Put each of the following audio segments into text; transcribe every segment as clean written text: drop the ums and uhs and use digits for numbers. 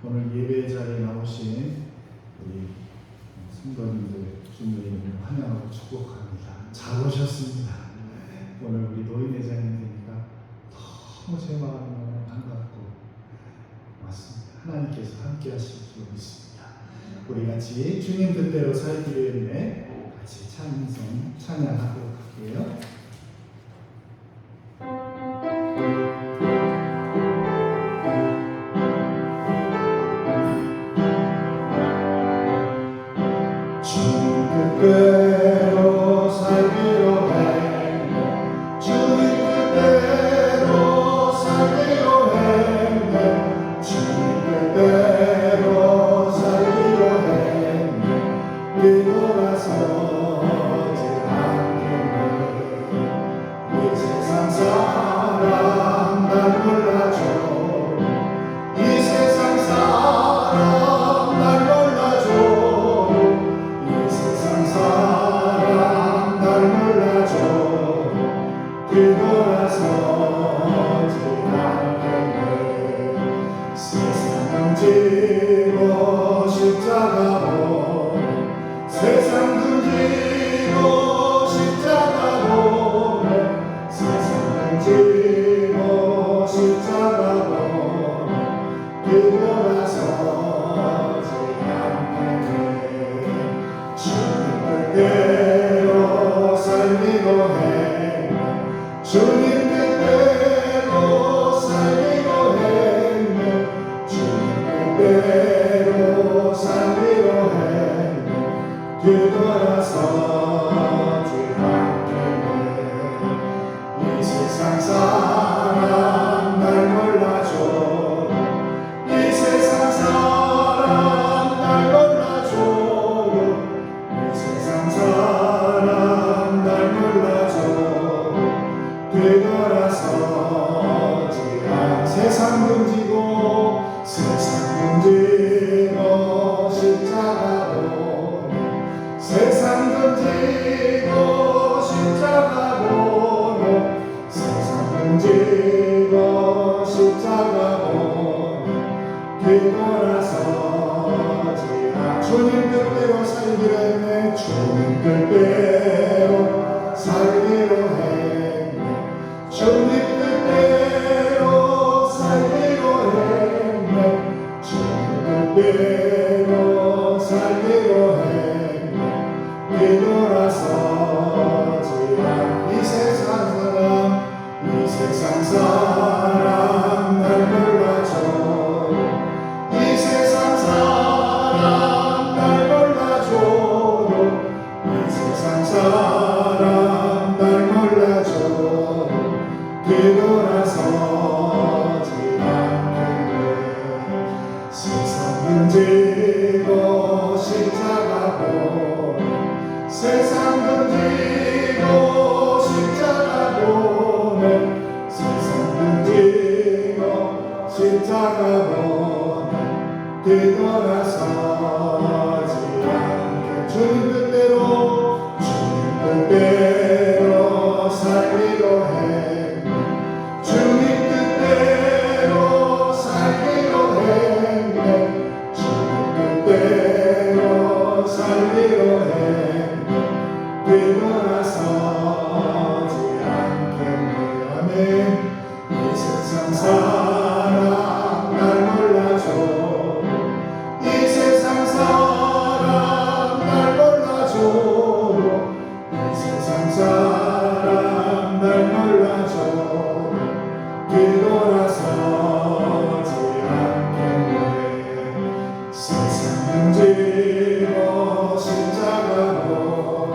오늘 예배 자리에 나오신 우리 성도님들 주님의 이름으로 환영하고 축복합니다. 잘 오셨습니다. 오늘 우리 노인회장님이니까 너무 제 마음이 너무 반갑고 맞습니다. 하나님께서 함께 하실 줄 믿습니다. 우리 같이 주님 뜻대로 살기 위해 같이 찬양하도록 할게요. 뜻대로 살기로 했네. 주님 뜻대로 살기로 했네. 주님 뜻대로 살기로 했네. 뒤돌아서지 않겠네. 이 세상 사람 날 몰라줘. 이 세상 사람 날 몰라줘. 사람 날 몰라줘. 뒤돌아서지 않겠네. 세상 등지고 십자가로 세상 등지고 십자가로 세상 등지고 십자가로 뒤돌아서지 않겠네. 주님 뜻대로 살기로 했네. 주님 뜻대로 살기로 했네. 주님 뜻대로 살기로 했네. 뒤돌아서지 않겠네. 이 세상 사람 날 몰라줘. 이 세상 사람 날 몰라줘. 세상 사람 날 몰라줘. 뒤돌아서지 않. 세상 등지고 세상 등지고 십자가로 세상 등지고 십자가로 세상 등지고 십자가로 뒤돌아서지 않. 주님 뜻대로 살기로 했네. 주님 뜻대로 살기로 했네. 주님 뜻대로 살기로 했네. 주님 뜻대로 살기로 했네. 뒤돌아서지 않. 이 세상 사람 날 몰라줘. 이 세상 사람 날 몰라줘. 이 세상 사람 날 몰라줘. 뒤돌아서지 않겠네. 세상 등지고 십자가로 세상 등지고 십자가로 세상 등지고 십자가로 뒤돌아서지 않게. 주님 뜻대로 살기로 했네. 주님 뜻대로 살기로 했네. 주님 뜻대로 살기로 했네. 뒤돌아서지 않겠네. 아멘. 이 세상 사람 날 몰라줘. 이 세상 사람 날 몰라줘. 이 세상 사람 날 몰라줘. 뒤돌아서지 않겠네. 세상 등지고 십자가로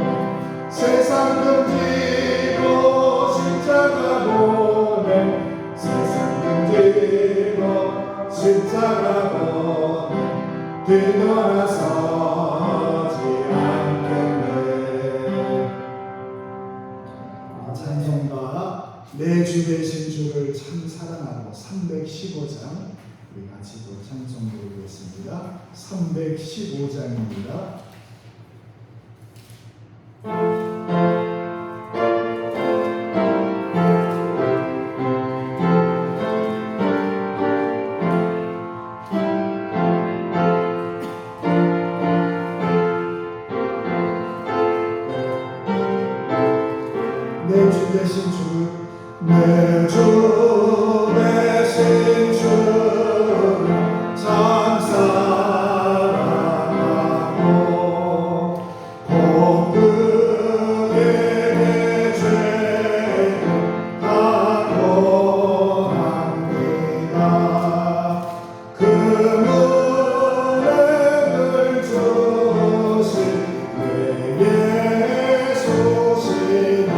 세상 등지고 십자가로 세상 등지고 십자가로 뒤돌아서지 않겠네. 찬송가 내 주 되신 주를 참 사랑하고 315장 우리 같이 또 찬송 부르겠습니다. 315장입니다. 되신 주 내 주 되신 주 참 사랑하고 본 그에게 죄 하고합니다. 그 은혜를 주신 내게 소식이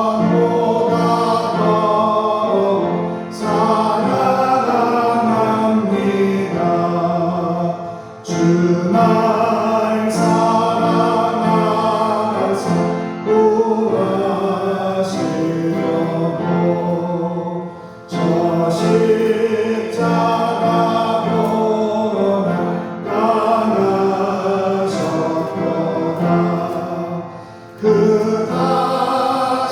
이전보다 더 사랑합니다. 주날 사랑하사 구하시려고 저 십자가 고난 당하셨구나. 그 다시관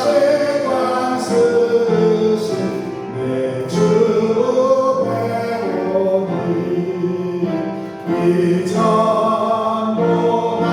쓰신 내 주 배우니 이전보다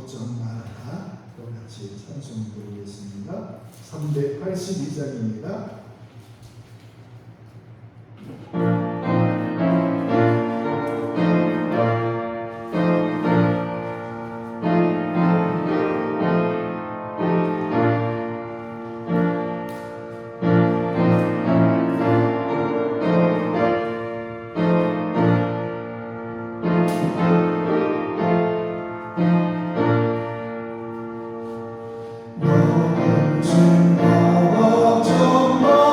걱정 말아라. 또 같이 찬송 부르겠습니다. 382장입니다. 너는 즐거워 좀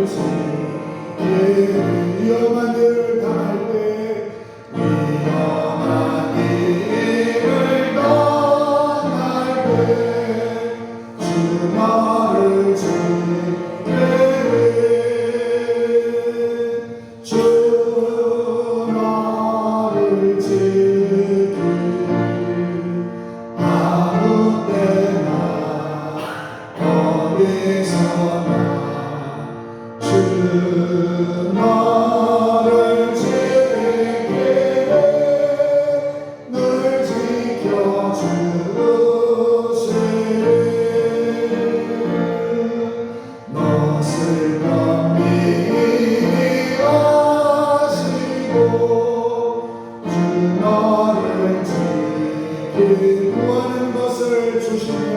지키는 위험한 일을 당할 때 위험한 일을 떠날 때 주 나를 지키네 주 나를 지키네 아무 때나 어디서나 주 나를 지키네 늘 지켜주시네 넛을 감히 하시고 주 나를 지키고 구하는 것을 주시며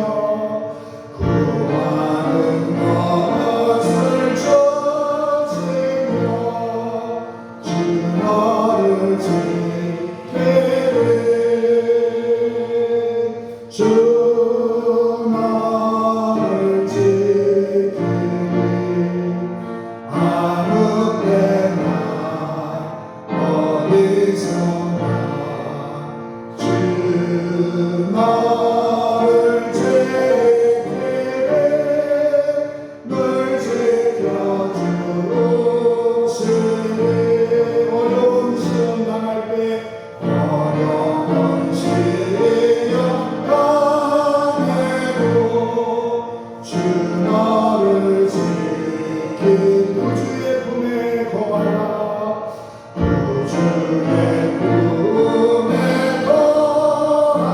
구하는 것을 주시며 주 나를 지키네 주 나를 지키네 아무 때나 어디서나 주 나를 지키네 늘 지켜주시네 어려운 시험 당할 때 어려운 시험 당해도 주 나를 지키고 주의 품에 거하라 주의 품에 거하라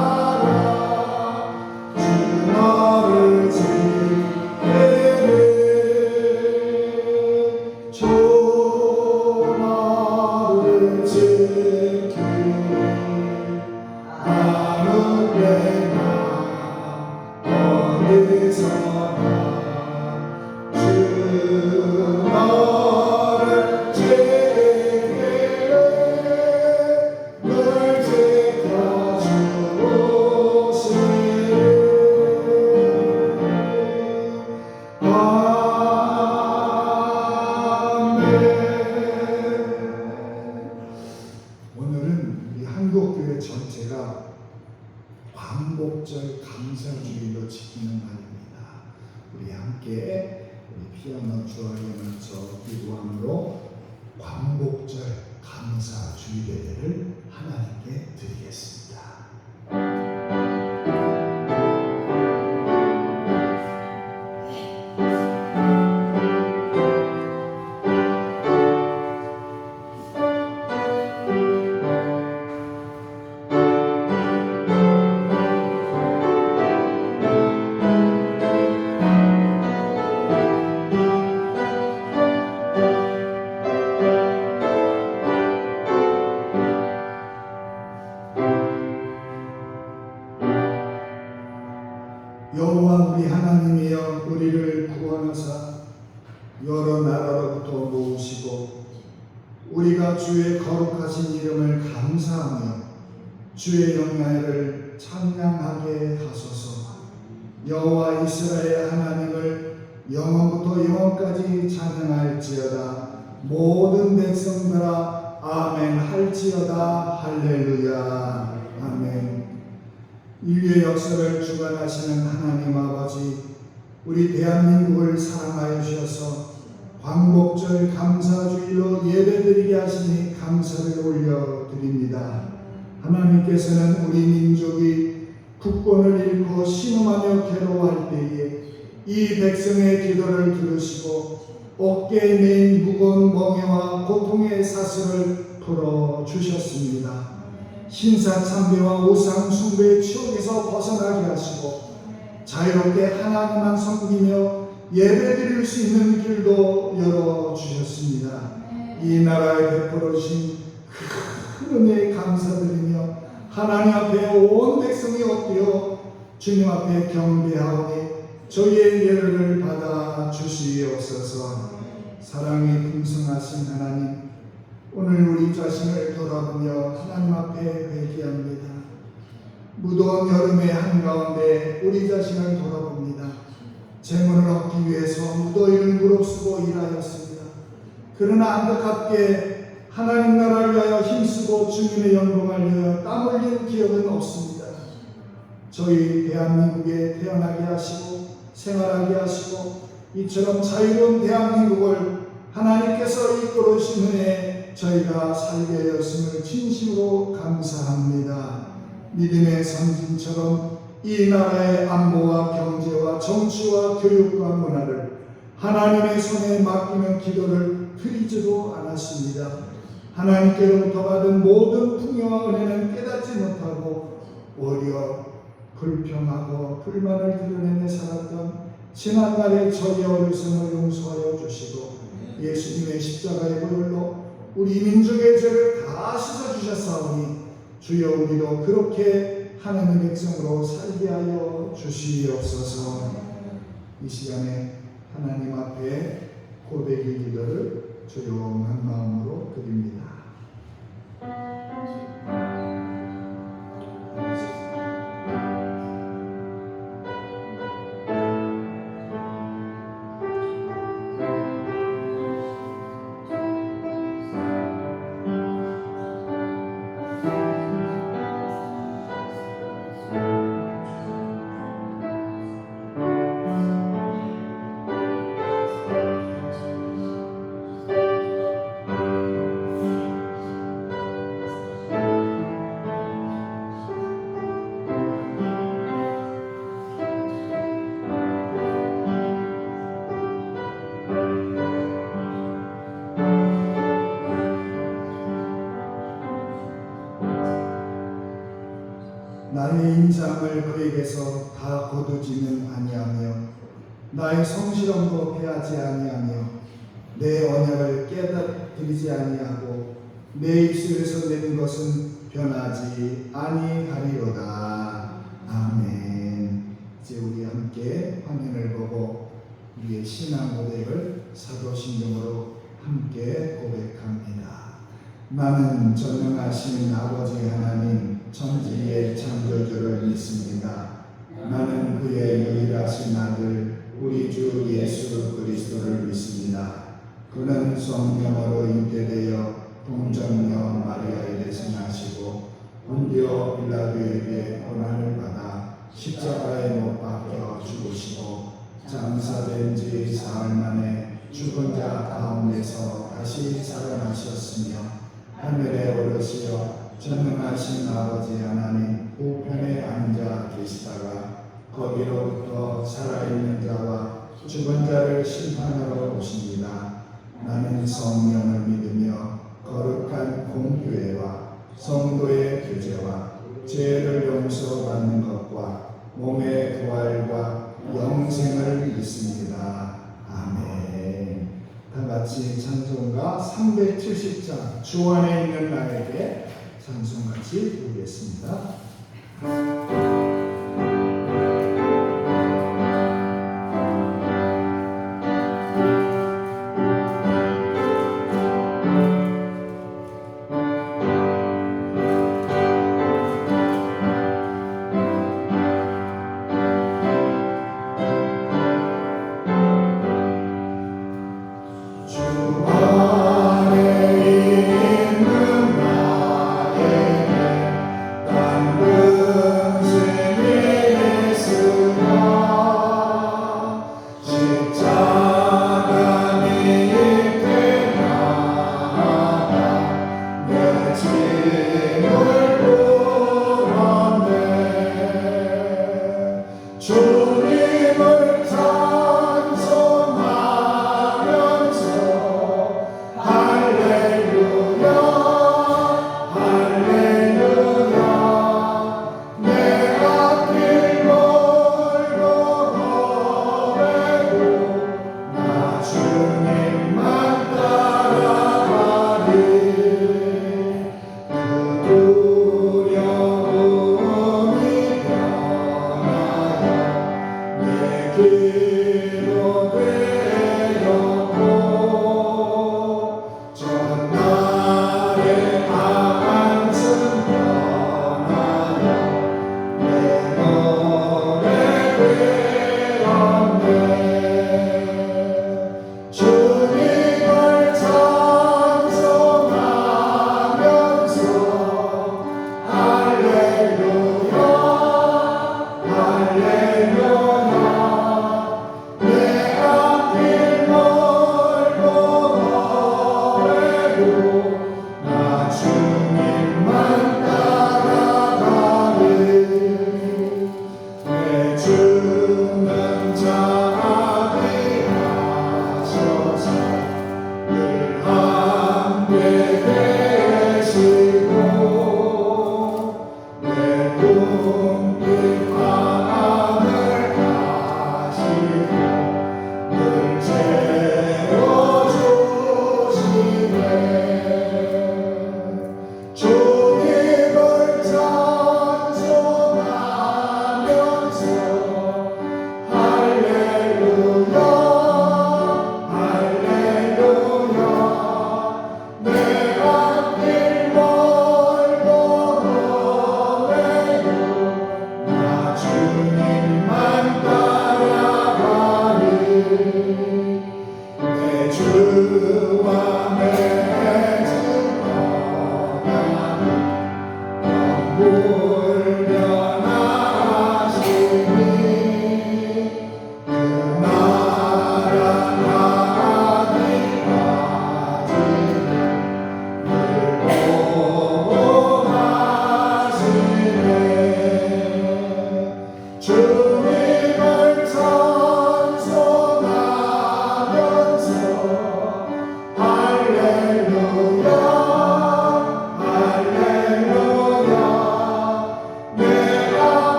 주 나를 지키네 주 나를 지키네 아무 때나 어디서나 주 나를 지키네 늘 지켜주시네 아멘. 오늘은 우리 한국교회 전체가 광복절 감사주일로 지키는 날입니다. 우리 함께 우리 피아노 주아에 맞춰 기도함으로 광복절 감사주일 예배를 하나님께 드리겠습니다. 여호와 우리 하나님이여 우리를 구원하사 여러 나라로부터 모으시고 우리가 주의 거룩하신 이름을 감사하며 주의 영광을 찬양하게 하소서. 여호와 이스라엘 하나님을 영원부터 영원까지 찬양할지어다. 모든 백성들아 아멘 할지어다. 할렐루야. 아멘. 인류의 역사를 주관하시는 하나님 아버지, 우리 대한민국을 사랑하여 주셔서 광복절 감사주일로 예배드리게 하시니 감사를 올려드립니다. 하나님께서는 우리 민족이 국권을 잃고 신음하며 괴로워할 때에 이 백성의 기도를 들으시고 어깨에 매인 무거운 멍에와 고통의 사슬을 풀어주셨습니다. 신사참배와 우상숭배의 추억에서 벗어나게 하시고 자유롭게 하나님만 섬기며 예배드릴 수 있는 길도 열어주셨습니다. 이 나라에 베풀어 주신 큰 은혜에 감사드리며 하나님 앞에 온 백성이 엎드려 주님 앞에 경배하오니 저희의 예배를 받아 주시옵소서. 사랑이 풍성하신 하나님, 오늘 우리 자신을 돌아보며 하나님 앞에 회개합니다. 무더운 여름의 한가운데 우리 자신을 돌아봅니다. 재물을 얻기 위해서 무더위를 무릅쓰고 일하였습니다. 그러나 안타깝게 하나님 나라를 위하여 힘쓰고 주님의 영광을 위하여 땀 흘린 기억은 없습니다. 저희 대한민국에 태어나게 하시고 생활하게 하시고 이처럼 자유로운 대한민국을 하나님께서 이끌어주신 은혜에 저희가 살게 되었음을 진심으로 감사합니다. 믿음의 상징처럼 이 나라의 안보와 경제와 정치와 교육과 문화를 하나님의 손에 맡기는 기도를 드리지도 않았습니다. 하나님께로부터 받은 모든 풍요와 은혜는 깨닫지 못하고 오히려 불평하고 불만을 드러내며 살았던 지난날의 저희의 어리석음을 용서하여 주시고 예수님의 십자가의 보혈로 우리 민족의 죄를 다 씻어주셨사오니 주여 우리도 그렇게 하나님의 백성으로 살게 하여 주시옵소서. 이 시간에 하나님 앞에 고백의 기도를 조용한 마음으로 드립니다. 나의 인상을 그에게서 다 거두지는 아니하며 나의 성실함도 패하지 아니하며 내 언약을 깨닫지 아니하고 내 입술에서 내는 것은 변하지 아니하리로다. 아멘. 이제 우리 함께 화면을 보고 우리의 신앙 고백을 사도신경으로 함께 고백합니다. 나는 전능하신 아버지 하나님 천지의 창조주를 믿습니다. 나는 그의 유일하신 아들 우리 주 예수 그리스도를 믿습니다. 그는 성령으로 잉태되어 동정녀 마리아에 대생하시고 본디오 빌라도에게 고난을 받아 십자가에 못 박혀 죽으시고 장사된 지 사흘 만에 죽은 자 가운데서 다시 살아나셨으며 하늘에 오르시어 전능하신 아버지 하나님 우편에 앉아 계시다가 거기로부터 살아있는 자와 죽은 자를 심판하러 오십니다. 나는 성령을 믿으며 거룩한 공교회와 성도의 교제와 죄를 용서받는 것과 몸의 부활과 영생을 믿습니다. 아멘. 다 같이 찬송가 370장 주 안에 있는 나에게 찬송같이 부르겠습니다. 주님을 찬송하면서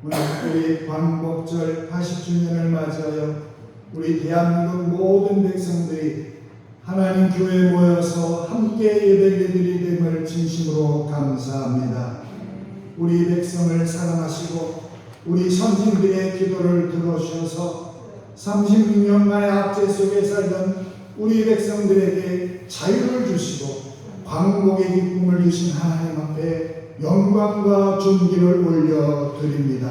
오늘 우리 광복절 80주년을 맞이하여 우리 대한민국 모든 백성들이 하나님 교회에 모여서 함께 예배드리게 됨을 진심으로 감사합니다. 우리 백성을 사랑하시고 우리 선진들의 기도를 들어주셔서 36년간의 압제 속에 살던 우리 백성들에게 자유를 주시고 광복의 기쁨을 주신 하나님 앞에 영광과 존귀를 올려드립니다.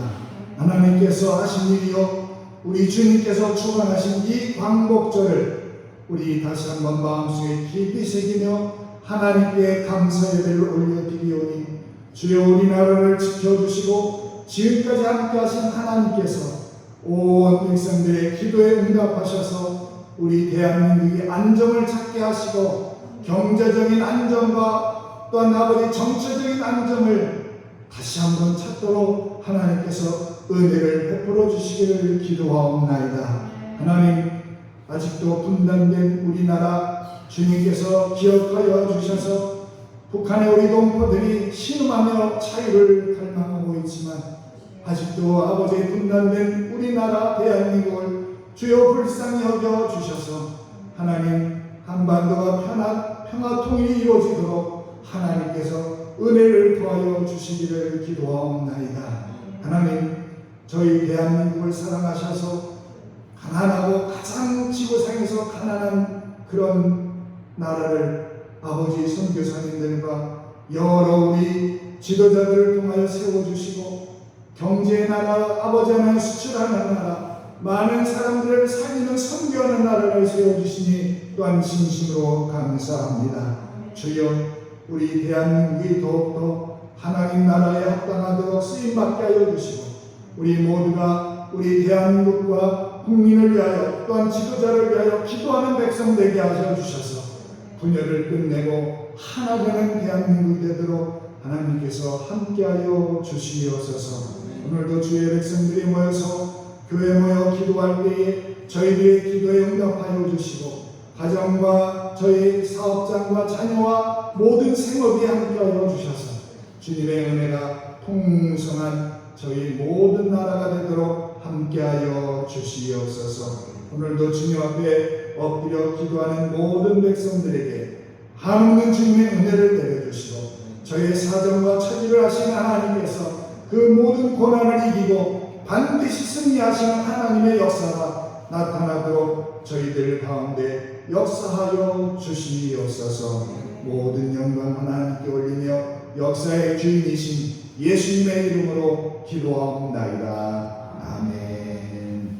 하나님께서 하신 일이요 우리 주님께서 축원하신 이 광복절을 우리 다시 한번 마음속에 깊이 새기며 하나님께 감사 예배를 올려드리오니 주여 우리나라를 지켜주시고 지금까지 함께 하신 하나님께서 온 백성들의 기도에 응답하셔서 우리 대한민국이 안정을 찾게 하시고 경제적인 안정과 또한 아버지 정치적인 안정을 다시 한번 찾도록 하나님께서 은혜를 베풀어 주시기를 기도하옵나이다. 하나님 아직도 분단된 우리나라 주님께서 기억하여 주셔서 북한의 우리 동포들이 신음하며 자유를 갈망하고 있지만 아직도 아버지의 분단된 우리나라 대한민국을 주여 불쌍히 여겨 주셔서 하나님 한반도가 평화 통일이 이루어지도록 하나님께서 은혜를 더하여 주시기를 기도하옵나이다. 하나님 저희 대한민국을 사랑하셔서 가난하고 가장 지구상에서 가난한 그런 나라를 아버지 선교사님들과 여러 우리 지도자들을 통하여 세워주시고 경제의 나라, 아버지 하나님 수출하는 나라, 많은 사람들을 살리는 선교하는 나라를 세워주시니 또한 진심으로 감사합니다. 주여 우리 대한민국이 더욱더 하나님 나라에 합당하도록 쓰임받게 하여 주시고 우리 모두가 우리 대한민국과 국민을 위하여 또한 지도자를 위하여 기도하는 백성 되게 하여 주셔서 분열을 끝내고 하나 되는 대한민국이 되도록 하나님께서 함께하여 주시옵소서. 오늘도 주의 백성들이 모여서 교회 모여 기도할 때에 저희들의 기도에 응답하여 주시고 가정과 저희 사업장과 자녀와 모든 생업이 함께하여 주셔서 주님의 은혜가 풍성한 저희 모든 나라가 되도록 함께하여 주시옵소서. 오늘도 주님 앞에 엎드려 기도하는 모든 백성들에게 한없는 주님의 은혜를 내려주시고 저희의 사정과 처지를 하시는 하나님께서 그 모든 고난을 이기고 반드시 승리하시는 하나님의 역사가 나타나도록 저희들 가운데 역사하여 주시옵소서. 모든 영광 하나님께 올리며 역사의 주인이신 예수님의 이름으로 기도하옵나이다. 아멘.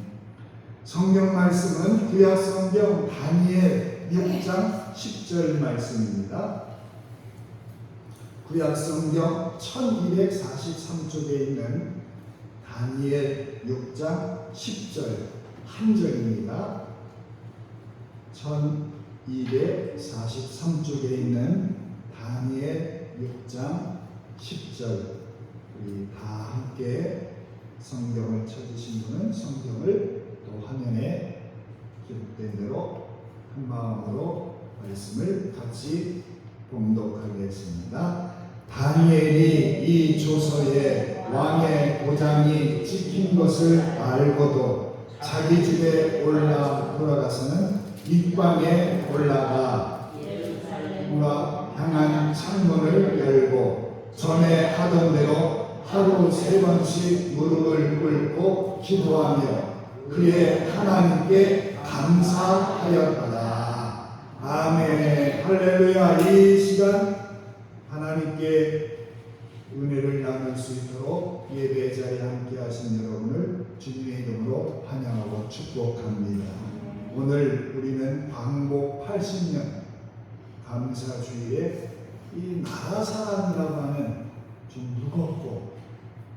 성경 말씀은 구약 성경 다니엘 6장 10절 말씀입니다. 구약 성경 1243쪽에 있는 다니엘 6장 10절 한 절입니다. 1243쪽에 있는 다니엘 6장 10절 우리 다 함께 성경을 찾으신 분은 성경을 또 화면에 기록된 대로 한 마음으로 말씀을 같이 봉독하겠습니다. 다니엘이 이 조서에 왕의 도장이 찍힌 것을 알고도 자기 집에 돌아가서는 입방에 올라가 향한 창문을 열고 전에 하던 대로 하루 3번씩 무릎을 꿇고 기도하며 그의 하나님께 감사하였다. 아멘. 할렐루야. 이 시간 하나님께 은혜를 나눌 수 있도록 예배 자리에 함께 하신 여러분을 주님의 이름으로 환영하고 축복합니다. 오늘 우리는 광복 80년 감사주일에 이 나라 사랑이라고 하는 좀 무겁고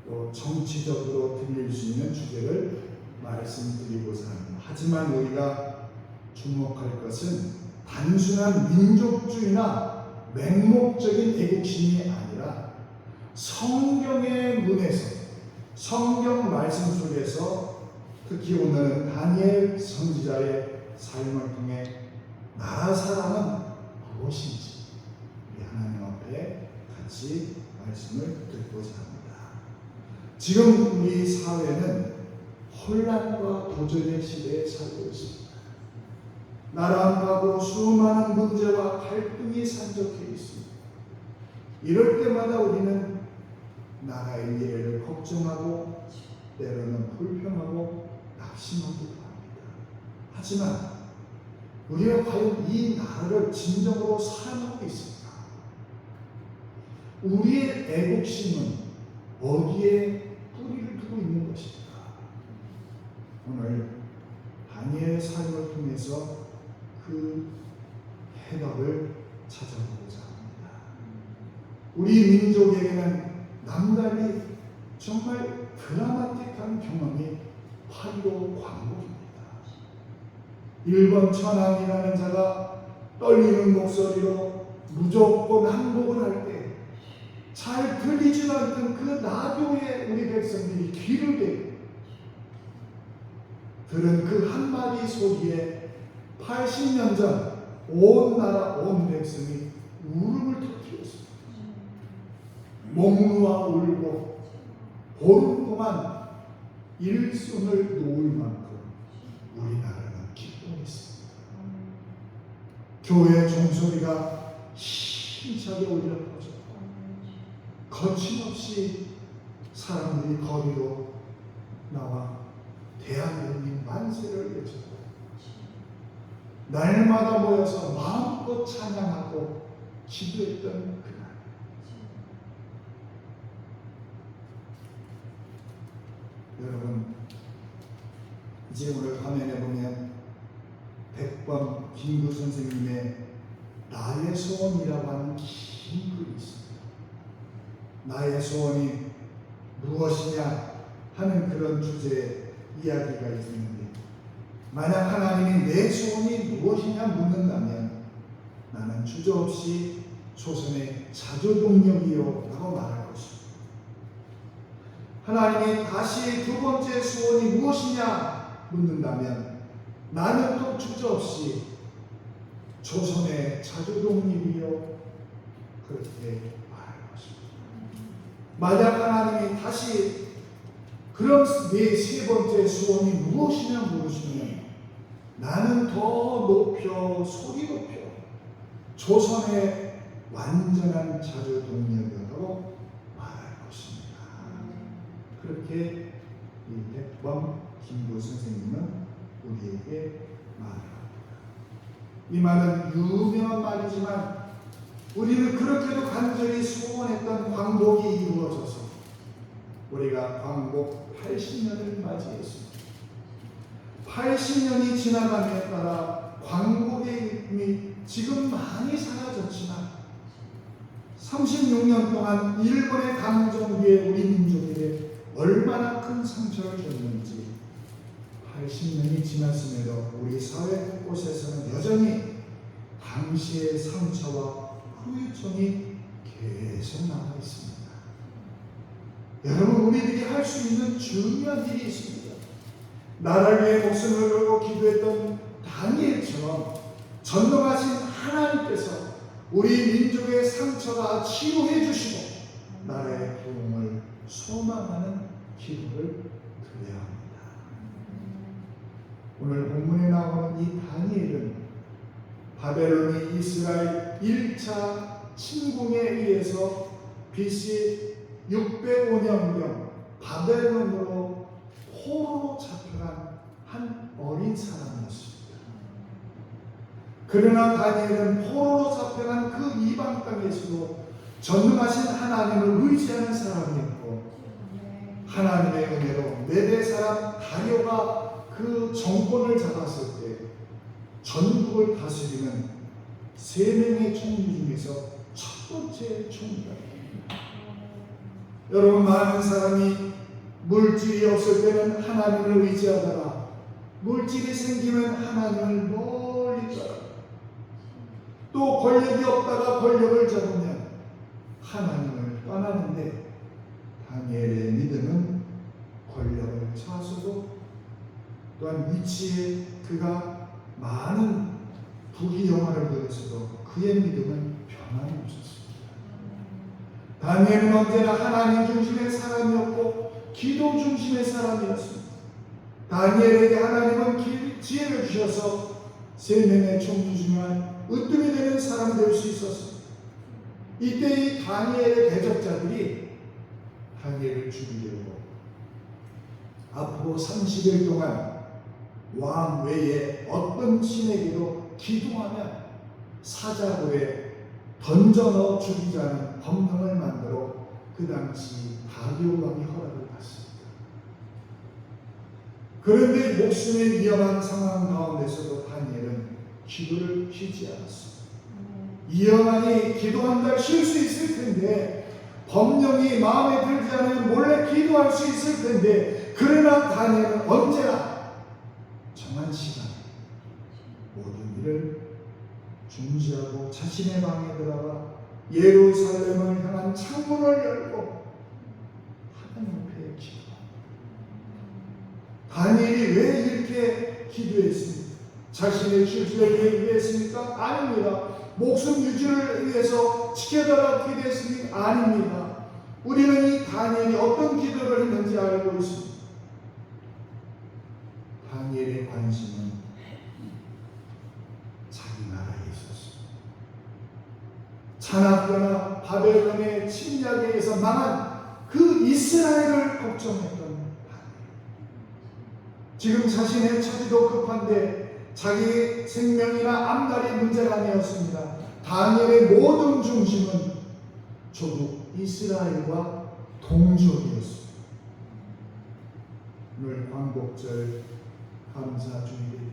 또 정치적으로 들릴 수 있는 주제를 말씀드리고자 합니다. 하지만 우리가 주목할 것은 단순한 민족주의나 맹목적인 애국심이 아니라 성경의 문에서 성경 말씀 속에서 특히 오늘은 다니엘 선지자의 삶을 통해 나라 사랑은 무엇인지 우리 하나님 앞에 같이 말씀을 듣고자 합니다. 지금 우리 사회는 혼란과 도전의 시대에 살고 있습니다. 나라 안 가고 수많은 문제와 갈등이 산적해 있습니다. 이럴 때마다 우리는 나라의 미래를 걱정하고 때로는 불평하고 낙심하기도 합니다. 하지만 우리가 과연 이 나라를 진정으로 사랑하고 있을까? 우리의 애국심은 어디에 뿌리를 두고 있는 것일까? 오늘 다니엘의 삶을 통해서 그 해답을 찾아보고자 합니다. 우리 민족에게는 남달리 정말 드라마틱한 경험이 8.15 광복입니다. 일본 천황이라는 자가 떨리는 목소리로 무조건 항복을 할 때 잘 들리지 않던 그 나도에 우리 백성들이 귀를 대고 들은 그 한마디 소리에 80년 전 온 나라 온 백성이 울음을 터뜨렸습니다. 몽루와 울고 보름 동안 일손을 놓을 만큼 우리나라는 기뻐했습니다. 교회 종소리가 힘차게 울려 퍼졌고 거침없이 사람들이 거리로 나와 대한민국 만세를 외쳤고 날마다 모여서 마음껏 찬양하고 기도했던 그날, 여러분 이제 오늘 화면에 보면 백범 김구 선생님의 나의 소원이라고 하는 긴 글이 있습니다. 나의 소원이 무엇이냐 하는 그런 주제의 이야기가 있는데, 만약 하나님이 내 소원이 무엇이냐 묻는다면 나는 주저없이 조선의 자조동력이요 라고 말할 것입니다. 하나님이 다시 두 번째 소원이 무엇이냐 묻는다면 나는 또 주저없이 조선의 자조동력이요 그렇게 말할 것입니다. 만약 하나님이 다시 그럼 내 세 번째 소원이 무엇이냐 물으시면 나는 더 높여 소리 높여 조선의 완전한 자주동력이라고 말할 것입니다. 그렇게 이 백범 김구 선생님은 우리에게 말합니다. 이 말은 유명한 말이지만 우리는 그렇게도 간절히 소원했던 광복이 이루어져서 우리가 광복 80년을 맞이했습니다. 80년이 지나감에 따라 광복의 의미 지금 많이 사라졌지만 36년 동안 일본의 강점기에 우리 민족에게 얼마나 큰 상처를 줬는지 80년이 지났음에도 우리 사회 곳곳에서는 여전히 당시의 상처와 후유증이 계속 남아 있습니다. 여러분, 우리들이 할 수 있는 중요한 일이 있습니다. 나라를 위해 목숨을 걸고 기도했던 다니엘처럼 전능하신 하나님께서 우리 민족의 상처가 치유해 주시고 나라의 부흥을 소망하는 기도를 드려야 합니다. 오늘 본문에 나오는 이 다니엘은 바벨론이 이스라엘 1차 침공에 의해서 BC 605년경 바벨론으로 포로로 잡혀간 한 어린 사람이었습니다. 그러나 다니엘은 포로로 잡혀간 그 이방 땅에서도 전능하신 하나님을 의지하는 사람이었고, 하나님의 은혜로 메대 사람 다리오가 그 정권을 잡았을 때 전국을 다스리는 3명의 총리 중에서 첫 번째 총리가 여러분, 많은 사람이 물질이 없을 때는 하나님을 의지하다가 물질이 생기면 하나님을 멀리 떠나, 또 권력이 없다가 권력을 잡으면 하나님을 떠나는데, 다니엘의 믿음은 권력을 차서도 또한 위치에 그가 많은 부귀영화를 누렸어도 그의 믿음은 변함이 없었습니다. 다니엘은 언제나 하나님 중심의 사람이었고 기도 중심의 사람이었습니다. 다니엘에게 하나님은 지혜를 주셔서 세 명의 총리 중에 으뜸이 되는 사람 될 수 있었습니다. 이때 이 다니엘의 대적자들이 다니엘을 죽이려고 앞으로 30일 동안 왕 외에 어떤 신에게도 기도하면 사자고에 던져 넣어 죽이자는 법령을 만들어 그 당시 다리오 왕이 허락을 받습니다. 그런데 목숨의 위험한 상황 가운데서도 다니엘은 기도를 쉬지 않았습니다. 위험하니 기도한다 쉴 수 있을 텐데, 법령이 마음에 들지 않으면 몰래 기도할 수 있을 텐데, 그러나 다니엘은 언제나 정한 시간에 모든 일을 중지하고 자신의 방에 들어가 예루살렘을 향한 창문을 열고 하나님 앞에 기도합니다. 다니엘이 왜 이렇게 기도했습니까? 자신의 실수를 위해서입니까? 아닙니다. 목숨 유지를 위해서 지켜달라고 기도했습니까? 아닙니다. 우리는 이 다니엘이 어떤 기도를 했는지 알고 있습니다. 다니엘의 관심은 자기 나라에 있었습니다. 잔악교나 바벨론의 침략에 의해서 망한 그 이스라엘을 걱정했던 다니엘. 지금 자신의 처지도 급한데 자기 생명이나 암달이 문제가 아니었습니다. 다니엘의 모든 중심은 조국 이스라엘과 동족이었습니다. 오늘 광복절 감사주일,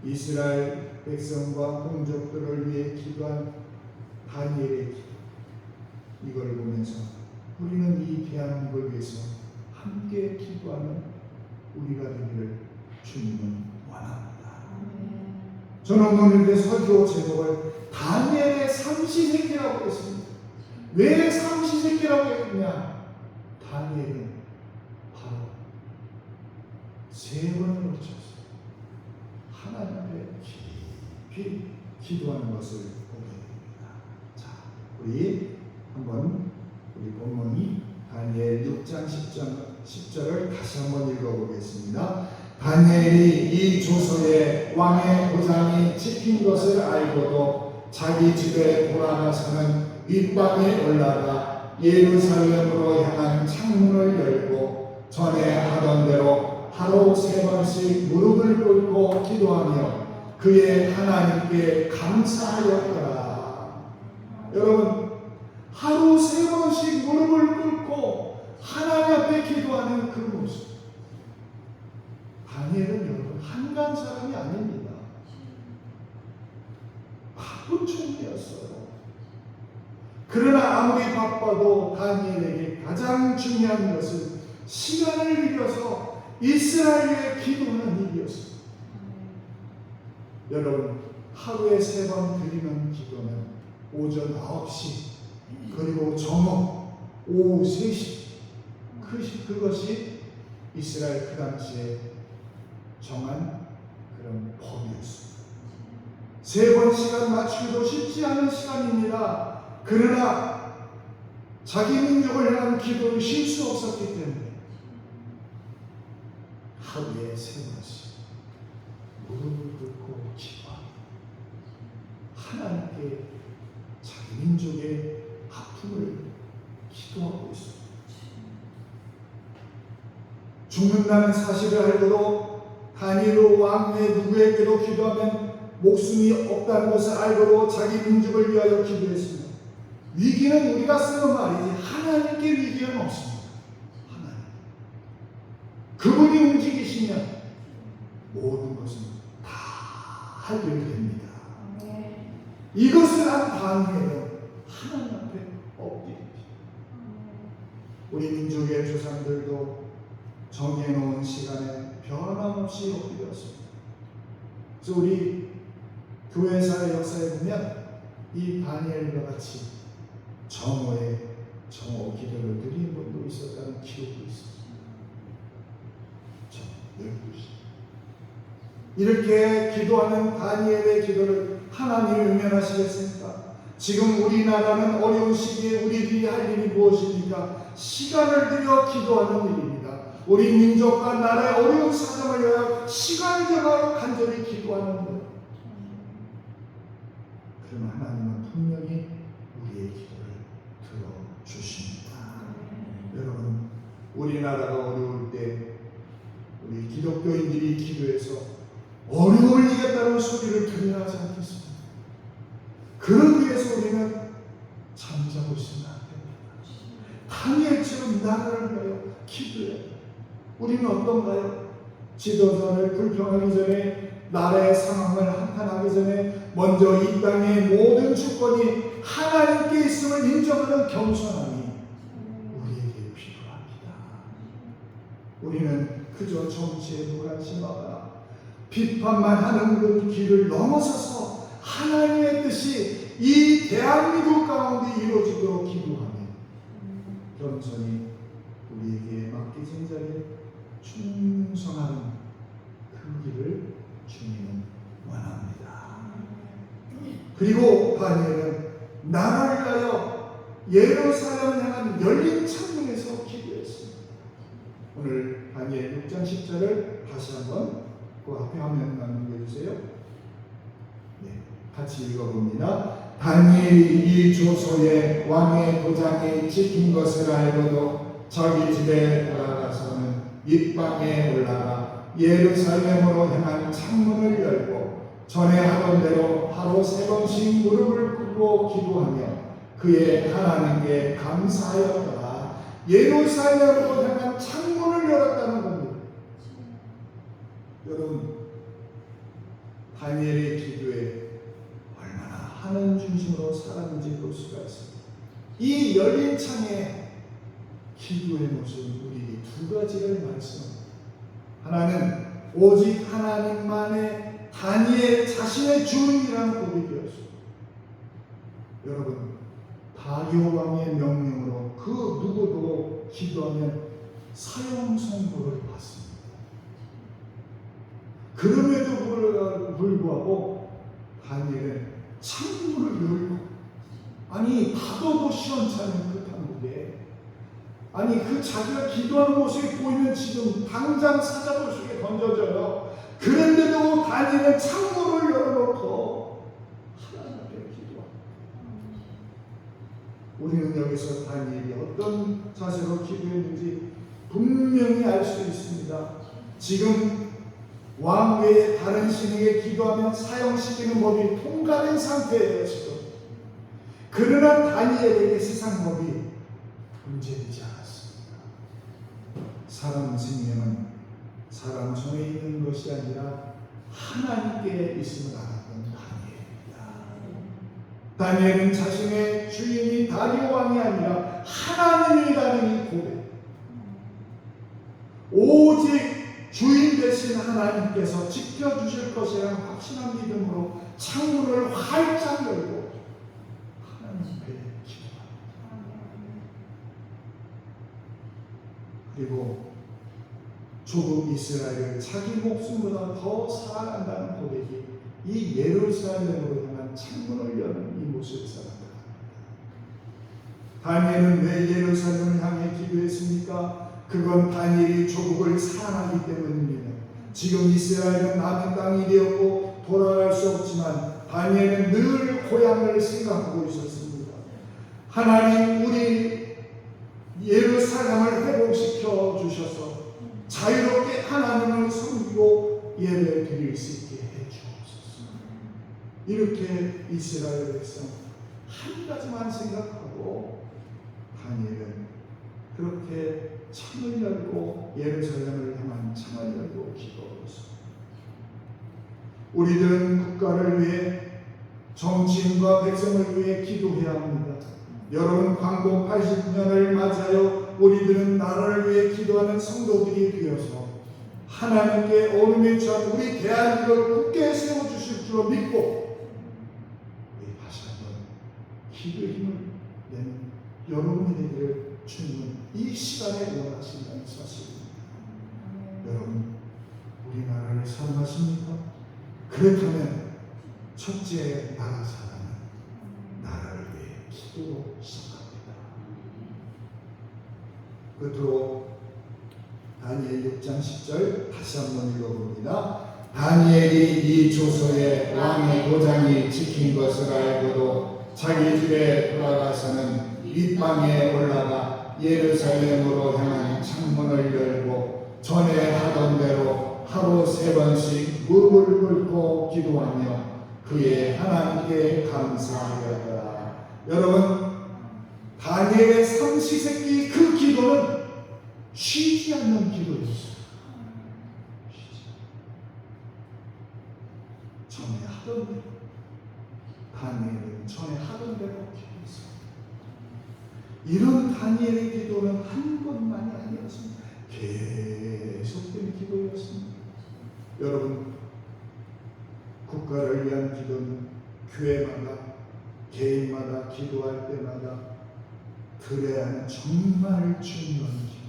이스라엘 백성과 동족들을 위해 기도한 다니엘의 기도, 이걸 보면서 우리는 이 대한민국을 위해서 함께 기도하는 우리가 되기를 주님은 원합니다. 저는 오늘 설교 제목을 다니엘의 삼시세끼라고 했습니다. 왜 삼시세끼라고 했느냐? 다니엘은 바로 세 번을 놓쳤어요. 하나님 앞에 깊이 기도하는 것을 보게 됩니다. 자, 우리 한번 우리 본문이 다니엘 6장 10절을 다시 한번 읽어보겠습니다. 다니엘이 이 조서에 왕의 도장이 찍힌 것을 알고도 자기 집에 돌아가서는 윗방에 올라가 예루살렘으로 향한 창문을 열고 전에 하던 대로 하루 3번씩 무릎을 꿇고 기도하며 그의 하나님께 감사하였더라. 여러분, 하루 3번씩 무릎을 꿇고 하나님 앞에 기도하는 그 모습. 다니엘은 여러분 한간 사람이 아닙니다. 바쁜 총리였어요. 그러나 아무리 바빠도 다니엘에게 가장 중요한 것은 시간을 들여서 이스라엘에 기도하는 일이었습니다. 여러분, 하루에 3번 드리는 기도는 오전 9시 그리고 저녁 오후 3시, 그것이 이스라엘 그 당시에 정한 그런 법이었습니다. 3번 시간 맞추기도 쉽지 않은 시간입니다. 그러나 자기 민족을 향한 기도를 쉴 수 없었기 때문에 하루에 3번씩 무릎을 꿇고 기도하고 하나님께 자기 민족의 아픔을 기도하고 있습니다. 죽는다는 사실을 알고도 다니엘 왕 외 누구에게도 기도하면 목숨이 없다는 것을 알고도 자기 민족을 위하여 기도했습니다. 위기는 우리가 쓰는 말이지 하나님께 위기는 없습니다. 하나님, 그분이 움직이시면 모든 것은 다 해결됩니다. 이것을 안 다니엘은 하나님 앞에 엎드립니다. 우리 민족의 조상들도 정해놓은 시간에 변함없이 엎드렸습니다. 그래서 우리 교회사의 역사에 보면 이 다니엘과 같이 정오 기도를 드린 분도 있었다는 기록이 있습니다. 12시. 이렇게 기도하는 다니엘의 기도를 하나님이 외면하시겠습니까? 지금 우리나라는 어려운 시기에 우리들이 할 일이 무엇입니까? 시간을 들여 기도하는 일입니다. 우리 민족과 나라의 어려운 사정을 위하여 시간을 정하여 간절히 기도하는 것. 그러면 하나님은 분명히 우리의 기도를 들어주십니다. 여러분, 우리나라가 어려울 때 우리 기독교인들이 기도해서 어려움을 이겼다는 소리를 들어야 하지 않겠습니까? 그러기 위해서 우리는 잠자고 있으면 안 됩니다. 다니엘처럼 나라를 위하여 기도해야 됩니다. 우리는 어떤가요? 지도자를 불평하기 전에, 나라의 상황을 한탄하기 전에 먼저 이 땅의 모든 주권이 하나님께 있음을 인정하는 겸손함이 우리에게 필요합니다. 우리는 그저 정치에 무관심하거나 비판만 하는 그 길을 넘어서서 하나님의 뜻이 이 대한민국 가운데 이루어지도록 기도하며 겸손히 우리에게 맡겨진 자리에 충성하는 그 길을 주님은 원합니다. 그리고 다니엘은 나라를 위하여 예루살렘을 향한 열린 창문에서 기도했습니다. 오늘 다니엘 6장 10절을 다시 한번 그 앞에 화면 남겨주세요. 네, 같이 읽어봅니다. 다니엘이 이 조소에 왕의 도장이 찍힌 것을 알고도 자기 집에 돌아가서는 입방에 올라가 예루살렘으로 향한 창문을 열고 전에 하던 대로 하루 3번씩 무릎을 꿇고 기도하며 그의 하나님께 감사하였더라. 예루살렘으로 향한 창문을 열었다는 겁니다. 여러분, 다니엘의 기도에 얼마나 하나님 중심으로 살았는지 볼 수가 있습니다. 이 열린 창에 기도의 모습은 우리에게 두 가지를 말씀합니다. 하나는 오직 하나님만의 다니엘 자신의 주인이라는 고백이었습니다. 여러분, 다리오 왕의 명령으로 그 누구도 기도하면 사형 선고를 받습니다. 그럼에도 불구하고 다니엘은 창문을 열고, 아니 다도도 시원찮은 그 한국에, 아니 그 자기가 기도하는 모습이 보이면 지금 당장 사자굴 속에 던져져요. 그런데도 다니엘은 창문을 열어놓고 하나님 앞에 기도합니다. 우리는 여기서 다니엘이 어떤 자세로 기도했는지 분명히 알 수 있습니다. 지금 왕 외에 다른 신에게 기도하면 사형시키는 법이 통과된 상태예요. 지금. 그러나 다니엘에게 세상 법이 문제되지 않았습니다. 사람 생명은 사람 손에 있는 것이 아니라 하나님께 있음을 알았던 다니엘입니다. 다니엘은 자신의 주인이 다리오 왕이 아니라 하나님이라는 이 고백, 오직 주인 되신 하나님께서 지켜주실 것이라는 확신한 믿음으로 창문을 활짝 열고 하나님 앞에 기도합니다. 그리고 조국 이스라엘을 자기 목숨보다 더 사랑한다는 고백이 이 예루살렘으로 향한 창문을 여는 이 모습에서 나타납니다. 다니엘은 왜 예루살렘을 향해 기도했습니까? 그건 다니엘이 조국을 사랑하기 때문입니다. 지금 이스라엘은 남은 땅이 되었고 돌아갈 수 없지만 다니엘은 늘 고향을 생각하고 있었습니다. 하나님, 우리 예루살렘을 회복시켜 주셔서 자유롭게 하나님을 섬기고 예배 드릴 수 있게 해 주옵소서. 이렇게 이스라엘 백성 한 가지만 생각하고 다니엘은 그렇게 창을 열고 예루살렘을 향한 창을 열고 기도했습니다. 우리들은 국가를 위해, 정치인과 백성을 위해 기도해야 합니다. 여러분, 광복 80년을 맞아요. 우리들은 나라를 위해 기도하는 성도들이 되어서 하나님께 어음에 처한 우리 대한민국을 굳게 세워주실 줄로 믿고 우리 다시 한번 기도의 힘을 내는 여러분이 되기를 주님은 이 시간에 원하신다는 사실입니다. 여러분, 우리나라를 사랑하십니까? 그렇다면 첫째 나라 사랑은 나라를 위해 기도로 시작합니다. 끝으로 다니엘 6장 10절 다시 한번 읽어봅니다. 다니엘이 이 조서에 왕의 도장이 찍힌 것을 알고도 자기 집에 돌아가서는 윗방에 올라가 예루살렘으로 향한 창문을 열고 전에 하던 대로 하루 3번씩 무릎을 꿇고 기도하며 그의 하나님께 감사하였더라. 여러분, 다니엘의 삼시세끼 그 기도는 쉬지 않는 기도였어요. 전에 하던 대로, 다니엘은 전에 하던 대로 기도했어요. 이런 다니엘의 기도는 한 번만이 아니었습니다. 계속된 기도였습니다. 여러분, 국가를 위한 기도는 교회마다 개인마다 기도할 때마다 드려야 하는 정말 중요한 기도입니다.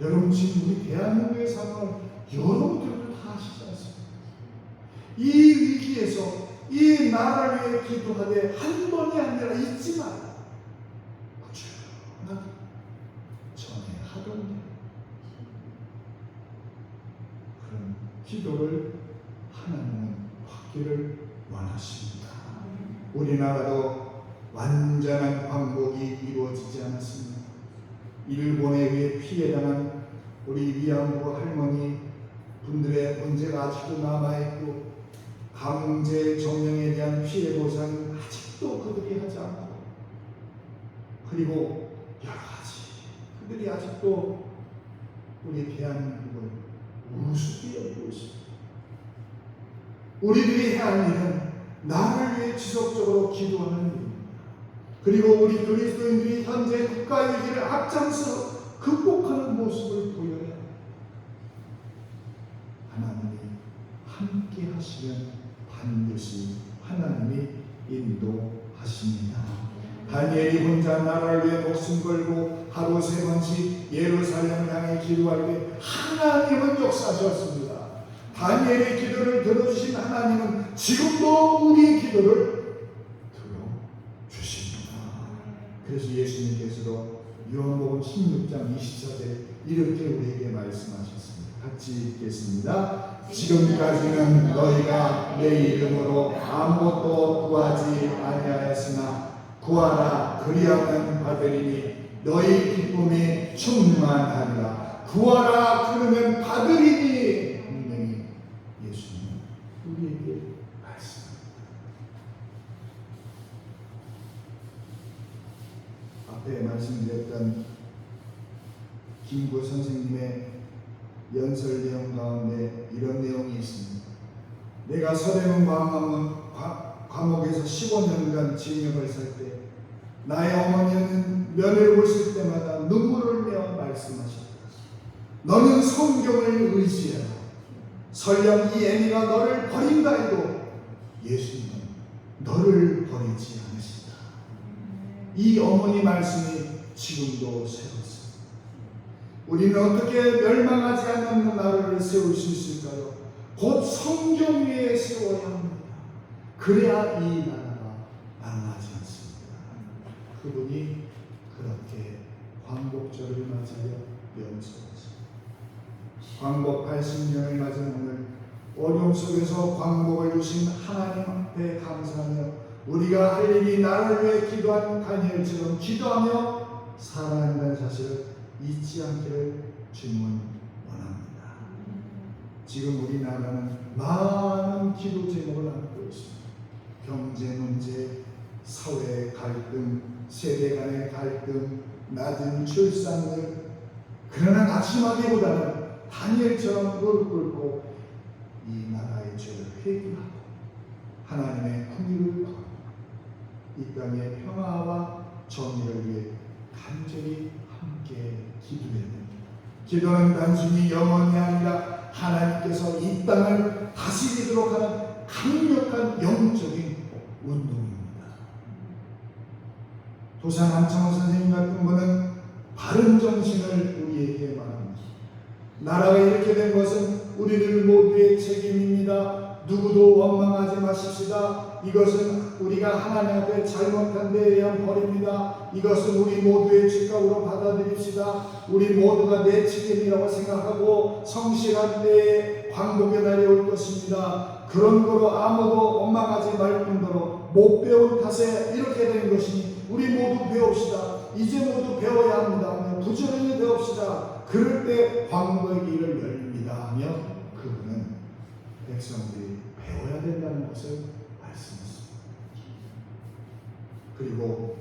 여러분, 지금 우리 대한민국의 상황을 여러분들도 다 아시지 않습니까? 이 위기에서 이 나라를 위해 기도하되 한 번이 아니라 잊지 마라. 꾸준하게 전에 하던 그런 기도를 하나님은 받기를 원하십니다. 우리나라도 완전한 광복이 이루어지지 않았습니다. 일본에 의해 피해당한 우리 위안부 할머니 분들의 문제가 아직도 남아있고, 강제 종영에 대한 피해 보상은 아직도 그들이 하지 않고, 그리고 여러 가지 그들이 아직도 우리 대한민국을 우습게 여기고 있습니다. 우리들이 해야 할 일은 나를 위해 지속적으로 기도하는 일입니다. 그리고 우리 그리스도인들이 현재 국가 위기를 앞장서 극복하는 모습을 보여야 합니다. 하나님이 함께 하시면 반드시 하나님이 인도하십니다. 다니엘이 혼자 나라를 위해 목숨 걸고 하루 3번씩 예루살렘을 향해 기도할 때 하나님은 역사하셨습니다. 다니엘의 기도를 들어주신 하나님은 지금도 우리의 기도를 들어주십니다. 그래서 예수님께서도 요한복음 16장 24절에 이렇게 우리에게 말씀하셨습니다. 같이 읽겠습니다. 지금까지는 너희가 내 이름으로 아무것도 구하지 아니하였으나 구하라 그리하면 받으리니 너희 기쁨이 충만하리라. 구하라 그러면 받으리니. 분명히 예수님은 우리에게 말씀합니다. 앞에 말씀드렸던 김구 선생님의 연설 내용 가운데 이런 내용이 있습니다. 내가 서대문 감옥에서 15년간 징역을 살 때 나의 어머니는 면을 보실 때마다 눈물을 흘려 말씀하셨다. 너는 성경을 의지해라. 설령 이 애미가 너를 버린다 해도 예수님은 너를 버리지 않으신다. 이 어머니 말씀이 지금도 새롭습니다. 우리는 어떻게 멸망하지 않는 나라를 세울 수 있을까요? 곧 성경 위에 세워야 합니다. 그래야 이 나라가 망하지 않습니다. 그분이 그렇게 광복절을 맞아요 연습하십니다. 광복 80년을 맞은 오늘 어려움 속에서 광복을 주신 하나님 앞에 감사하며 우리가 할 일이 나를 위해 기도한 다니엘처럼 기도하며 살아간다는 사실을 잊지 않기를 주님은 원합니다. 지금 우리나라는 많은 기도 제목을 안고 있습니다. 경제 문제, 사회 갈등, 세대 간의 갈등, 낮은 출산율. 그러나 낙심하기보다는 다니엘처럼 무릎 꿇고 이 나라의 죄를 회개하고 하나님의 궁유를 구하고 이 땅의 평화와 정의를 위해 간절히 함께 기도해야 됩니다. 기도는 단순히 영혼이 아니라 하나님께서 이 땅을 다스리도록 하는 강력한 영적인 운동입니다. 도산 안창호 선생님 같은 분은 바른 정신을 우리에게 말합니다. 나라가 이렇게 된 것은 우리들 모두의 책임입니다. 누구도 원망하지 마십시다. 이것은 우리가 하나님 앞에 잘못한 데에 의한 벌입니다. 이것은 우리 모두의 죄값으로 받아들입시다. 우리 모두가 내 책임이라고 생각하고 성실한 때에 광복의 날이 올 것입니다. 그런 거로 아무도 원망하지 말 뿐더러 못 배운 탓에 이렇게 된 것이니 우리 모두 배웁시다. 이제 모두 배워야 합니다. 부지런히 배웁시다. 그럴 때 광복의 길을 열립니다 하며 그분은 백성들이 배워야 된다는 것을 말씀했습니다. 그리고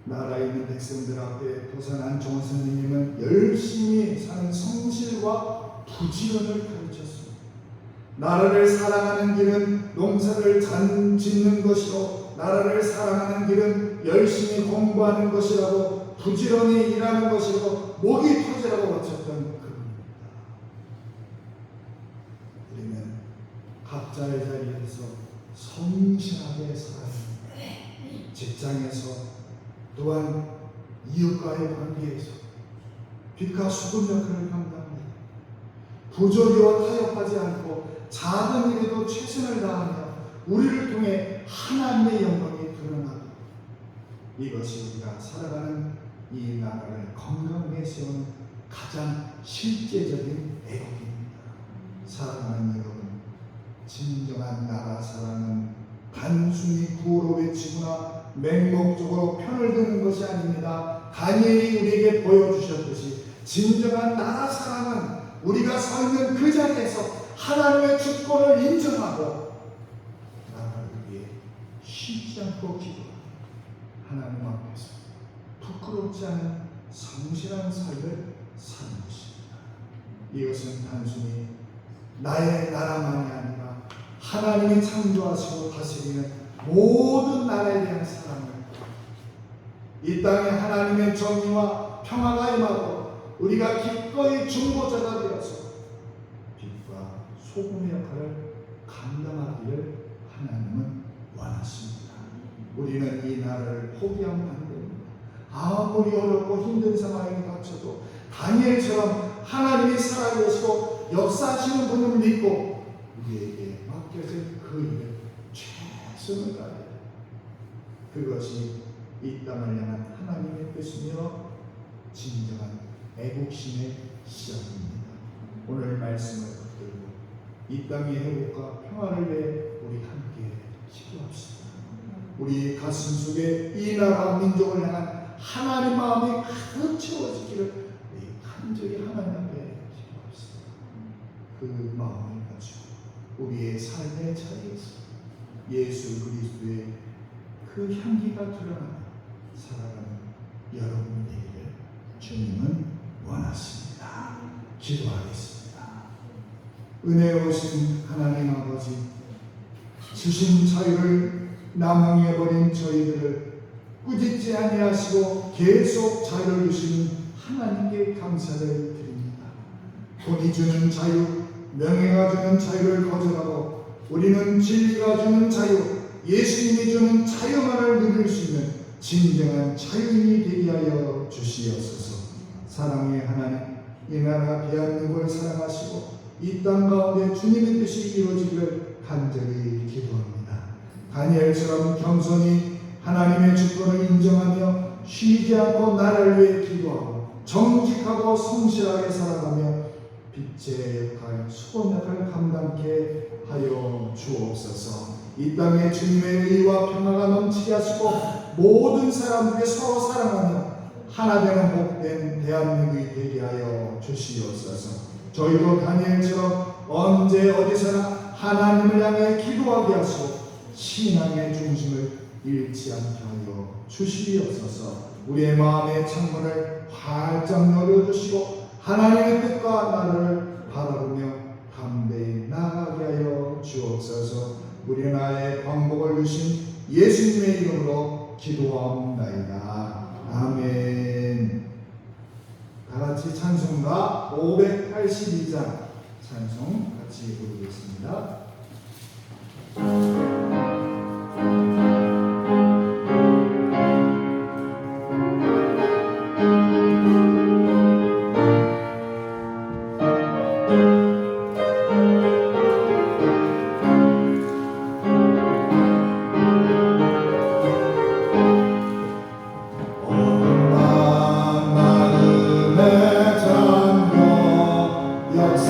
나라에 있는 백성들 앞에 도산한 종 선생님은 열심히 사는 성실과 부지런을 가르쳤습니다. 나라를 사랑하는 길은 농사를 잘 짓는 것이고 나라를 사랑하는 길은 열심히 공부하는 것이라고 부지런히 일하는 것이고 목이 터지라고 바쳤던 그분입니다. 우리는 각자의 자리에서 성실하게 살아야 합니다. 직장에서 또한 이웃과의 관계에서 빛과 소금 역할을 감당합니다. 부조리와 타협하지 않고 작은 일에도 최선을 다하며 우리를 통해 하나님의 영광이 드러나고 이것이 우리가 살아가는 이 나라를 건강하게 세우는 가장 실제적인 애국입니다. 사랑하는 여러분, 진정한 나라 사랑은 단순히 구호로 외치거나 맹목적으로 편을 드는 것이 아닙니다. 다니엘이 우리에게 보여주셨듯이 진정한 나라 사랑은 우리가 서 있는 그 자리에서 하나님의 주권을 인정하고 나라를 위해 쉬지 않고 기도하고 하나님 앞에서 부끄럽지 않은 성실한 삶을 사는 것입니다. 이것은 단순히 나의 나라만이 아니라 하나님이 창조하시고 다스리는 모든 나라에 대한 사랑을 이 땅에 하나님의 정의와 평화가 임하고 우리가 기꺼이 중보자가 되어서 빛과 소금의 역할을 감당하기를 하나님은 원하십니다. 우리는 이 나라를 포기하면 안 됩니다. 아무리 어렵고 힘든 상황에 닥쳐도 다니엘처럼 하나님이 살아계시고 역사하시는 분을 믿고 우리에게 맡겨진 그 일을 최선을 다해야 합니다. 그것이 이 땅을 향한 하나님의 뜻이며 진정한 애국심의 시작입니다. 오늘 말씀을 붙들고 이 땅의 회복과 평화를 위해 우리 함께 기도합시다. 우리 가슴 속에 이 나라 민족을 향한 하나님 마음이 가득 채워지기를 우리 간절히 하나님 앞에 기도합시다. 그 마음을 가지고 우리의 삶의 자리에서 예수 그리스도의 그 향기가 드러나는 살아가는 여러분이 되기를 주님은 원하십니다. 기도하겠습니다. 은혜로우신 하나님 아버지, 주신 자유를 남용해버린 저희들을 꾸짖지 아니하시고 계속 자유를 주시는 하나님께 감사를 드립니다. 돈이 주는 자유, 명예가 주는 자유를 거절하고 우리는 진리가 주는 자유, 예수님이 주는 자유만을 누릴 수 있는 진정한 자유인이 되게 하여 주시옵소서. 사랑의 하나님, 이 나라 대한민국을 사랑하시고 이 땅 가운데 주님의 뜻이 이루어지기를 간절히 기도합니다. 다니엘처럼 겸손히 하나님의 주권을 인정하며 쉬지 않고 나라를 위해 기도하고 정직하고 성실하게 살아가며 빛의 역할, 수고의 역할을 감당케 하여 주옵소서. 이 땅에 주님의 의와 평화가 넘치게 하시고 모든 사람들이 서로 사랑하며 하나 되는 복된 대한민국이 되게 하여 주시옵소서. 저희도 다니엘처럼 언제 어디서나 하나님을 향해 기도하게 하시고 신앙의 중심을 잃지 않게 하여 주시옵소서. 우리의 마음의 창문을 활짝 열어주시고 하나님의 뜻과 나라를 바라보며 담대히 나아가게 하여 주옵소서. 우리 나라의 광복을 주신 예수님의 이름으로 기도하옵나이다. 아멘. 다같이 찬송가 582장 찬송 같이 부르겠습니다.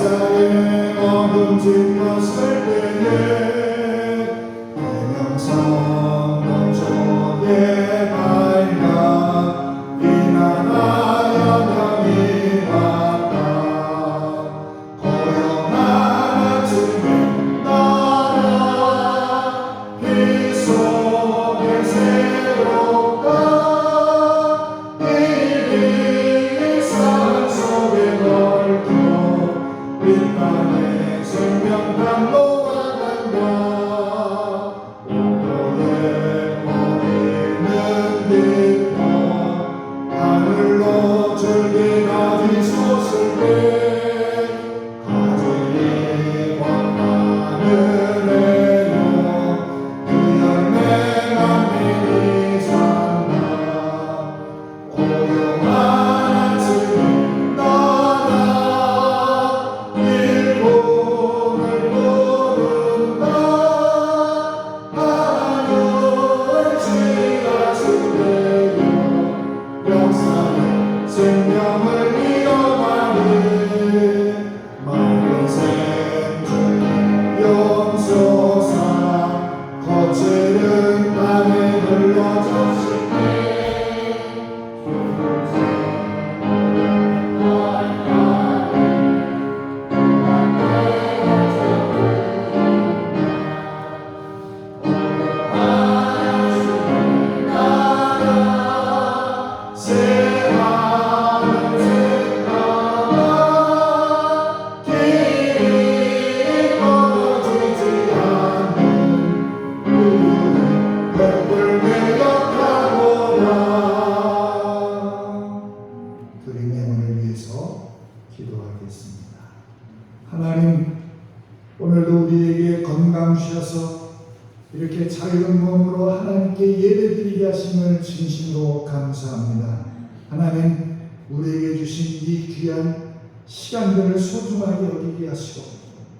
세상에 모든 짓과 살 때에 대명성 nom쪽에 밝아 비난하여 명이 왔다. 고요한 아침에 나라 빛 속에 새롭다. 이리 산 속에 넓고 이 땅에 생명강로가 간다. 오도에 보이는 빛도 하늘로 줄기 가지 솟을 때 가지이 하늘에요 그 열매 만민이 산다. 고요한 아침 나라 일본을 부른다. 하늘 지하수되어 역사의 생명을 이어가니 맑은 샘들 용서사 거칠은 땅에 흘러졌을 때 새하늘 생각나 길이 멀어지지 않는 우리는 벽을 매력하고라. 그린 영혼을 위해서 기도하겠습니다. 하나님, 오늘도 우리에게 건강 주셔서 이렇게 자유로운 몸으로 하나님께 예배드리게 하심을 진심으로 감사합니다. 하나님, 우리에게 주신 이 귀한 시간들을 소중하게 여기게 하시고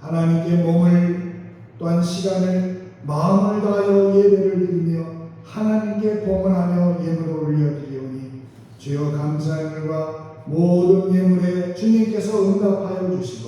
하나님께 몸을 또한 시간을 마음을 다하여 예배를 드리며 하나님께 봉헌하며 예물을 올려드리오니 주여 감사함과 모든 예물에 주님께서 응답하여 주시고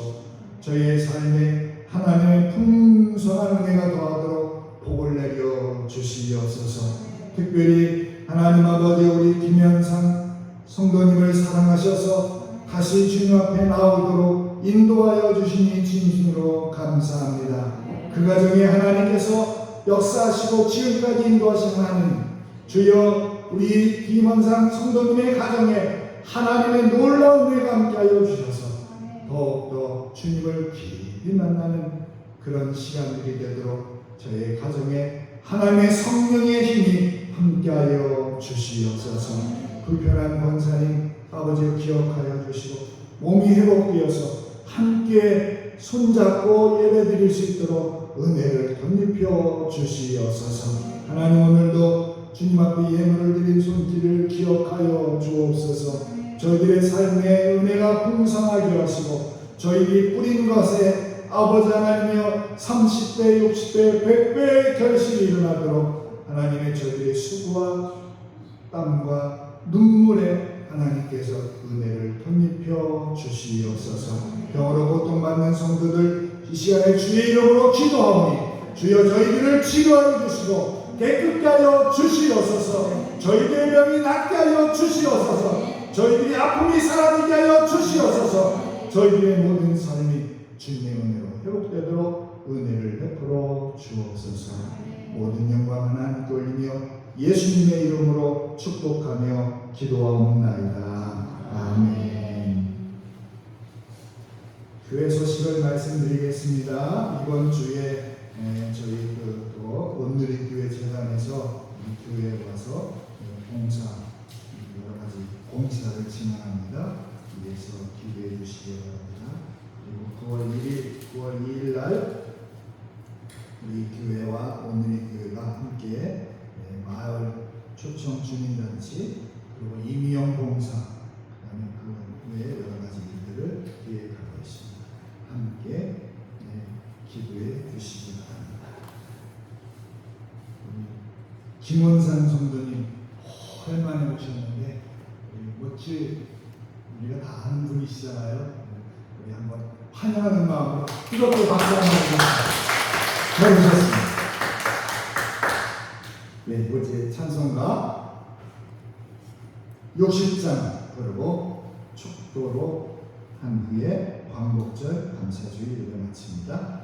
저희의 삶에 하나님의 풍성한 은혜가 더하도록 복을 내려 주시옵소서. 특별히 하나님 아버지 우리 김현상 성도님을 사랑하셔서 다시 주님 앞에 나오도록 인도하여 주시니 진심으로 감사합니다. 그 가정에 하나님께서 역사하시고 지금까지 인도하신 하나님, 주여 우리 김현상 성도님의 가정에 하나님의 놀라운 은혜가 함께하여 주셔서 더욱더 주님을 깊이 만나는 그런 시간들이 되도록 저의 가정에 하나님의 성령의 힘이 함께하여 주시옵소서. 불편한 권사님 아버지를 기억하여 주시고 몸이 회복되어서 함께 손잡고 예배드릴 수 있도록 은혜를 덧입혀 주시옵소서. 하나님, 오늘도 주님 앞에 예물을 드린 손길을 기억하여 주옵소서. 저희들의 삶에 은혜가 풍성하게 하시고 저희들이 뿌린 것에 아버지 하나님이여 30배, 60배, 100배의 결실이 일어나도록 하나님의 저희들의 수고와 땀과 눈물에 하나님께서 은혜를 덧입혀 주시옵소서. 병으로 고통받는 성도들 이 시간에 주의 이름으로 기도하오니 주여 저희들을 치료하여 주시고 깨끗게 하여 주시옵소서. 저희들의 병이 낫게 하여 주시옵소서. 저희들이 아픔이 사라지게 하여 주시옵소서. 저희들의 모든 삶이 주님의 은혜로 회복되도록 은혜를 베풀어 주옵소서. 모든 영광 하나님께 올리며 예수님의 이름으로 축복하며 기도하옵나이다. 아멘. 교회 소식을 말씀드리겠습니다. 이번 주에 저희 또 온누리 교회 재단에서 이 교회에 와서 봉사 여러 가지 공사를 진행합니다. 위해서 기도해 주시기 바랍니다. 그리고 9월 2일 날 우리 교회와 온누리 교회가 함께 마을 초청 주민단체 그리고 이미영 봉사 그다음에 그 외에 여러 가지 일들을 기획하고 있습니다. 함께 기도해 주시기 바랍니다. 김원산 성도님 오랜만에 오셨는데 멋지 우리가 다 아는 분이시잖아요. 우리 한번 환영하는 마음으로 뜨겁게 박수 한번 주십시오. 잘 오셨습니다. 네, 어제 찬송가 60장 부르고 축도로 한 후에 광복절 감사주의 예배 마칩니다.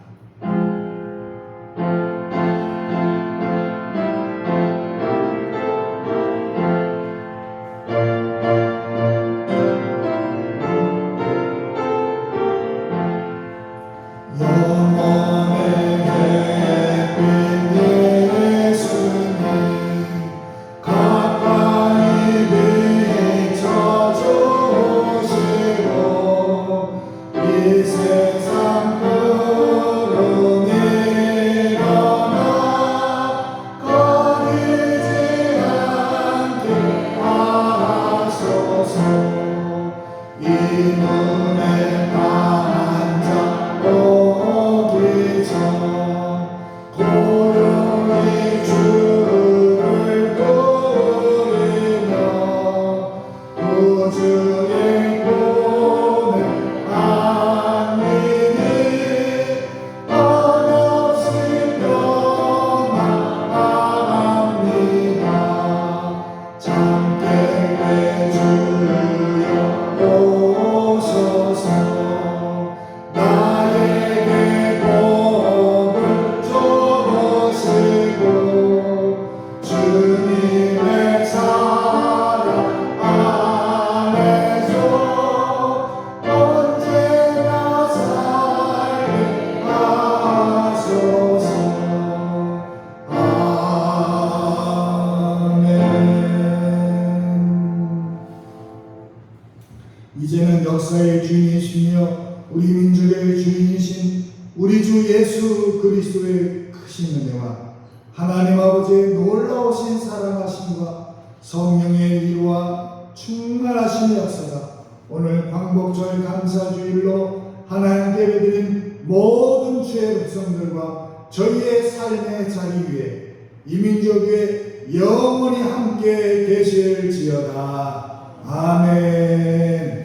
이제는 역사의 주인이시며 우리 민족의 주인이신 우리 주 예수 그리스도의 크신 은혜와 하나님 아버지의 놀라우신 사랑하심과 성령의 위로와 충만하신 역사가 오늘 광복절 감사주일로 하나님께 예배드린 모든 주의 백성들과 저희의 삶의 자리 위에 이 민족 위에 영원히 함께 계실지어다. 아멘.